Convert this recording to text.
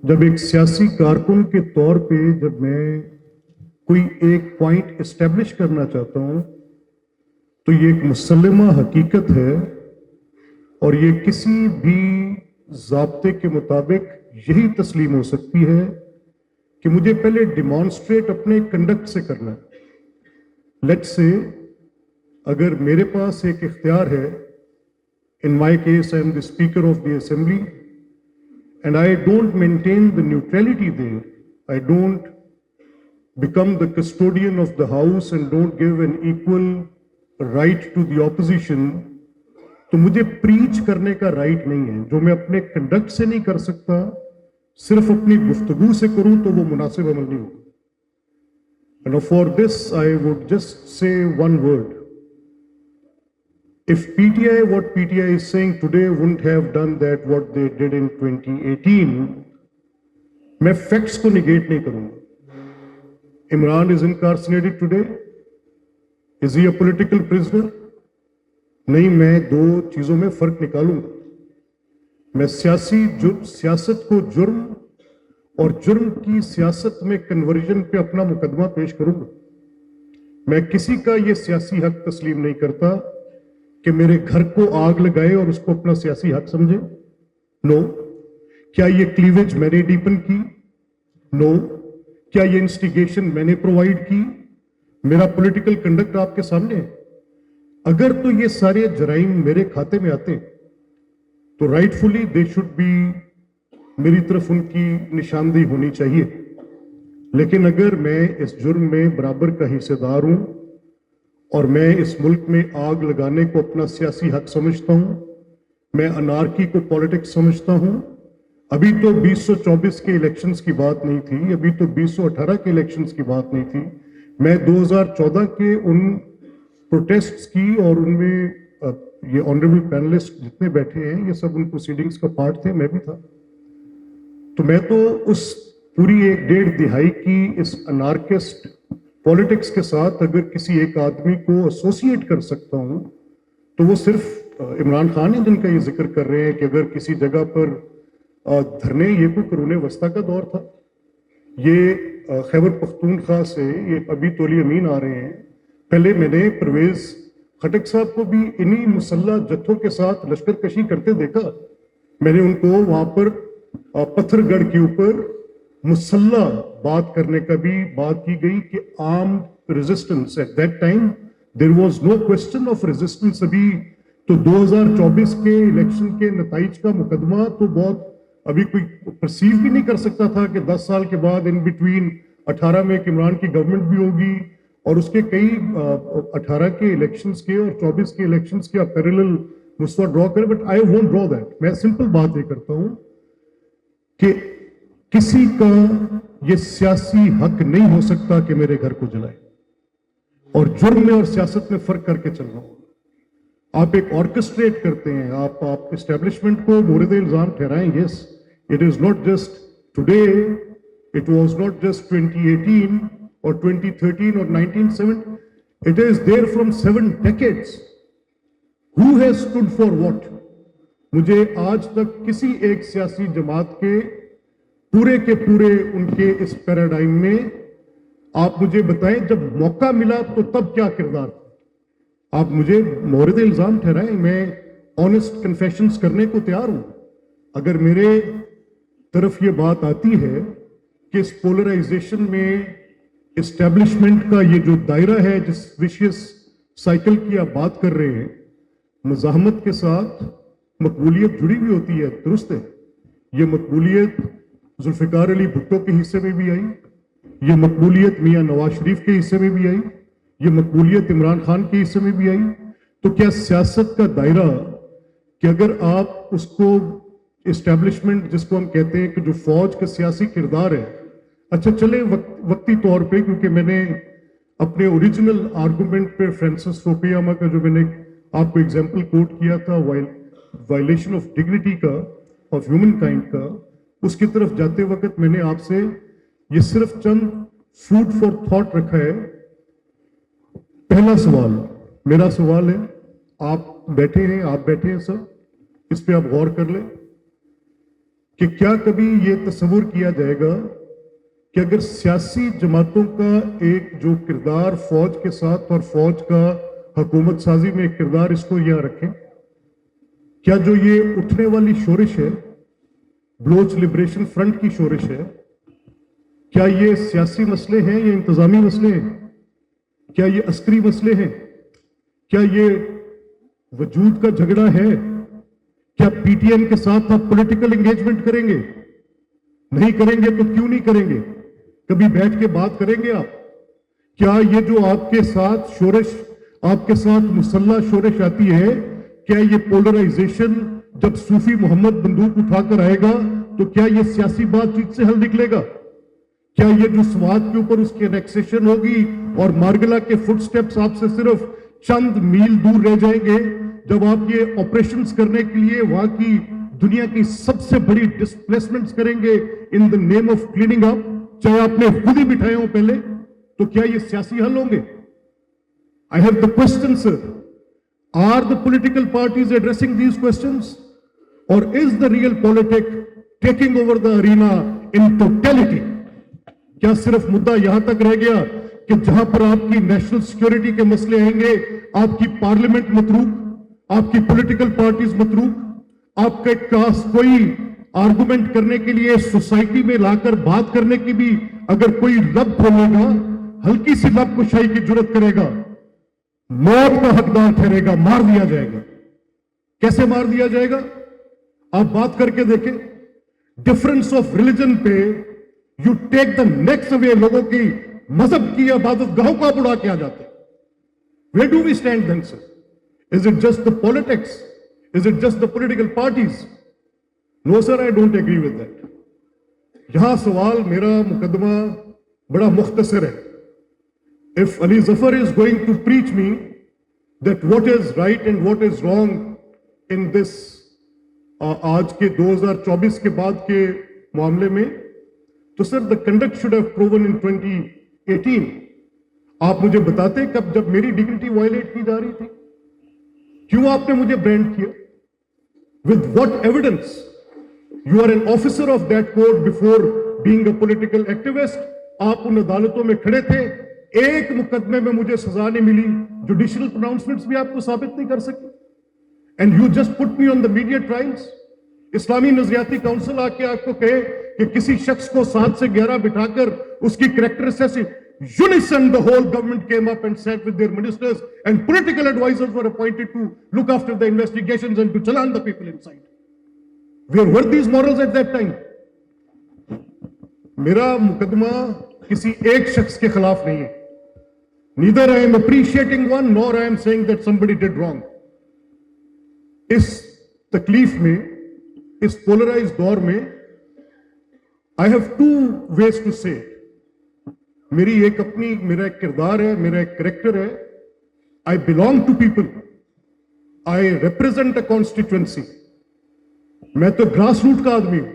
जब एक सियासी कारकुन के तौर पे जब मैं कोई एक पॉइंट एस्टेब्लिश करना चाहता हूं तो ये एक मुसल्लमा हकीकत है और ये किसी भी ज़ाब्ते के मुताबिक यही तस्लीम हो सकती है कि मुझे पहले डिमॉन्स्ट्रेट अपने कंडक्ट से करना है। लेट्स से अगर मेरे पास एक इख्तियार है, in my case I am the speaker of the assembly and I don't maintain the neutrality there, I don't become the custodian of the house and don't give an equal right to the opposition, तो मुझे preach करने का right नहीं है। जो मैं अपने conduct से नहीं कर सकता, सिर्फ अपनी गुफ्तगू से करूं तो वो मुनासिब अमल नहीं होगा। And for this I would just say one word. If PTI, what PTI is saying today, wouldn't have done that what they did in 2018, मैं फैक्ट्स को निगेट नहीं करूंगा। Imran is incarcerated today, is he a political prisoner? नहीं, मैं दो चीजों में फर्क निकालूंगा। मैं सियासत को जुर्म और जुर्म की सियासत में कन्वर्जन पे अपना मुकदमा पेश करूंगा। मैं किसी का ये सियासी हक तस्लीम नहीं करता कि मेरे घर को आग लगाए और उसको अपना सियासी हक समझे। नो। क्या ये क्लीवेज मैंने डीपन की? नो। क्या ये इंस्टिगेशन मैंने प्रोवाइड की? मेरा पॉलिटिकल कंडक्ट आपके सामने है। अगर तो ये सारे जराइम मेरे खाते में आते तो राइटफुली दे शुड बी, मेरी तरफ उनकी निशानदेही होनी चाहिए। लेकिन अगर मैं इस जुर्म में बराबर का हिस्सेदार हूं और मैं इस मुल्क में आग लगाने को अपना सियासी हक समझता हूं, मैं अनारकी को पॉलिटिक्स समझता हूं। अभी तो 2024 के इलेक्शंस की बात नहीं थी, अभी तो 2018 के इलेक्शंस की बात नहीं थी। मैं 2014 के उन प्रोटेस्ट्स की और उनमें ये ऑनरेबल पैनलिस्ट जितने बैठे हैं ये सब उन प्रोसीडिंग्स का पार्ट थे, मैं भी था। तो मैं तो उस पूरी एक डेढ़ दिहाई की इस अनार्किस्ट पॉलिटिक्स के साथ अगर किसी एक आदमी को एसोसिएट कर सकता हूं तो वो सिर्फ इमरान खान है जिनका ये जिक्र कर रहे हैं कि अगर किसी जगह पर धरने, ये कोई करूने वस्ता का दौर था। ये खैबर पख्तूनख्वा से ये अभी तोली अमीन आ रहे हैं। पहले मैंने परवेज खटक साहब को भी इन्हीं मुसल्ला जत्थों के साथ लश्कर कशी करते देखा। मैंने उनको वहां पर पत्थरगढ़ के ऊपर मुसल्ला बात करने का भी बात की गई कि armed resistance, at that time there was no question of resistance. अभी तो 2024 के इलेक्शन के नताइज का मुकदमा तो बहुत अभी कोई परसीव भी नहीं कर सकता था कि 10 साल के बाद इन बिटवीन 18 में एक इमरान की गवर्नमेंट भी होगी और उसके कई 18 के इलेक्शंस के और 24 के इलेक्शंस के पैरेलल मुसवा ड्रॉ करें। But I won't draw that. मैं सिंपल बात ये करता हूं कि किसी का ये सियासी हक नहीं हो सकता कि मेरे घर को जलाए, और जुर्म में और सियासत में फर्क करके चल रहा हूं। आप एक ऑर्केस्ट्रेट करते हैं, आप एस्टेब्लिशमेंट को मोरद इल्जाम ठहराएं। Yes, it is not just today, it was not just 2018 और 2013 और 1970, it is there from 7 decades। Who has stood for what? मुझे आज तक किसी एक सियासी जमात के पूरे के पूरे उनके इस पैराडाइम में आप मुझे बताएं जब मौका मिला तो तब क्या किरदार था। आप मुझे मोरद इल्जाम ठहराएं, मैं ऑनेस्ट कन्फेशंस करने को तैयार हूं। अगर मेरे तरफ ये बात आती है कि इस पोलराइजेशन में एस्टेब्लिशमेंट का ये जो दायरा है, जिस विशियस साइकिल की आप बात कर रहे हैं, मुजाहमत के साथ मकबूलियत जुड़ी हुई होती है, दुरुस्त है। ये मकबूलियत जुल्फिकार अली भुट्टो के हिस्से में भी आई, ये मकबूलियत मियां नवाज शरीफ के हिस्से में भी आई, ये मकबूलियत इमरान खान के हिस्से में भी आई। तो क्या सियासत का दायरा कि अगर आप उसको एस्टेब्लिशमेंट जिसको हम कहते हैं कि जो फौज का सियासी किरदार है, अच्छा चले वक्ती तौर पे, क्योंकि मैंने अपने ओरिजिनल आर्गुमेंट पे फ्रांसिस फुकुयामा का जो मैंने आपको एग्जाम्पल कोट किया था वायलेशन ऑफ डिग्निटी का, ऑफ ह्यूमन काइंड का, उसकी तरफ जाते वक्त मैंने आपसे ये सिर्फ चंद फूड फॉर थॉट रखा है। पहला सवाल, मेरा सवाल है, आप बैठे हैं सर, इस पे आप गौर कर लें کہ کیا کبھی یہ تصور کیا جائے گا کہ اگر سیاسی جماعتوں کا ایک جو کردار فوج کے ساتھ اور فوج کا حکومت سازی میں ایک کردار اس کو یہاں رکھیں، کیا جو یہ اٹھنے والی شورش ہے، بلوچ لبریشن فرنٹ کی شورش ہے، کیا یہ سیاسی مسئلے ہیں یا انتظامی مسئلے ہیں؟ کیا یہ عسکری مسئلے ہیں؟ کیا یہ وجود کا جھگڑا ہے؟ کیا پی ٹی ایم کے ساتھ آپ پولیٹیکل انگیجمنٹ کریں گے؟ نہیں کریں گے تو کیوں نہیں کریں گے؟ کبھی بیٹھ کے بات کریں گے آپ؟ کیا یہ جو آپ کے ساتھ شورش، آپ کے ساتھ مسلح شورش آتی ہے، کیا یہ پولرائزیشن جب صوفی محمد بندوق اٹھا کر آئے گا تو کیا یہ سیاسی بات چیت سے حل نکلے گا؟ کیا یہ جو سوات کے اوپر اس کی انیکسیشن ہوگی اور مارگلا کے فٹ سٹیپس آپ سے صرف چند میل دور رہ جائیں گے جب آپ یہ آپریشنز کرنے کے لیے وہاں کی دنیا کی سب سے بڑی ڈسپلیسمنٹس کریں گے ان دا نیم آف کلیننگ اپ، چاہے آپ نے خود ہی بٹھائے ہوں پہلے، تو کیا یہ سیاسی حل ہوں گے؟ I have the question, sir. Are the political parties addressing these questions? Or is the real politic taking over the arena in totality? کیا صرف مدعا یہاں تک رہ گیا کہ جہاں پر آپ کی نیشنل سیکیورٹی کے مسئلے آئیں گے آپ کی پارلیمنٹ متروک، آپ کی پولیٹیکل پارٹیز متروک، آپ کا کوئی آرگومنٹ کرنے کے لیے سوسائٹی میں لا کر بات کرنے کی بھی اگر کوئی لب کھولے گا، ہلکی سی لب کشائی کی جرت کرے گا، موت کا حقدار ٹھہرے گا، مار دیا جائے گا۔ کیسے مار دیا جائے گا؟ آپ بات کر کے دیکھیں، ڈفرنس آف ریلیجن پہ یو ٹیک دا نیکسٹ اوے، لوگوں کی مذہب کی عبادت گاہوں کو آپ اڑا کے آ جاتے ہیں۔ Where do we stand then, sir? Is it just the politics? Is it just the political parties? No, sir, I don't agree with that. یہاں سوال میرا مقدمہ بڑا مختصر ہے۔ If Ali Zafar is going to preach me that what is right and what is wrong in this آج کے 2024 کے بعد کے معاملے میں، تو سر the conduct should have proven in 2018۔ آپ مجھے بتاتے کب جب میری ڈگنیٹی وائلیٹ کی جا رہی تھی، کیوں آپ نے مجھے برانڈ کیا؟ with what evidence? You are an officer of that court before being a political activist۔ آپ ان عدالتوں میں کھڑے تھے، ایک مقدمے میں مجھے سزا نہیں ملی، جوڈیشل پروناؤنسمنٹس بھی آپ کو ثابت نہیں کر سکے، and you just put me on the media trials. اسلامی نظریاتی کونسل آ کے آپ کو کہے کہ کسی شخص کو 7 سے 11 بٹھا کر اس کی کریکٹر سے unison the whole government came up and sat with their ministers and political advisors were appointed to look after the investigations and to challan the people inside. Where were these morals at that time? میرا مقدمہ کسی ایک شخص کے خلاف نہیں ہے۔ Neither I am appreciating one nor I am saying that somebody did wrong. اس تکلیف میں، اس polarized دور میں I have two ways to say it. میری ایک اپنی، میرا ایک کردار ہے، میرا ایک کریکٹر ہے۔ I belong to people. I represent a constituency. میں تو گراس روٹ کا آدمی ہوں۔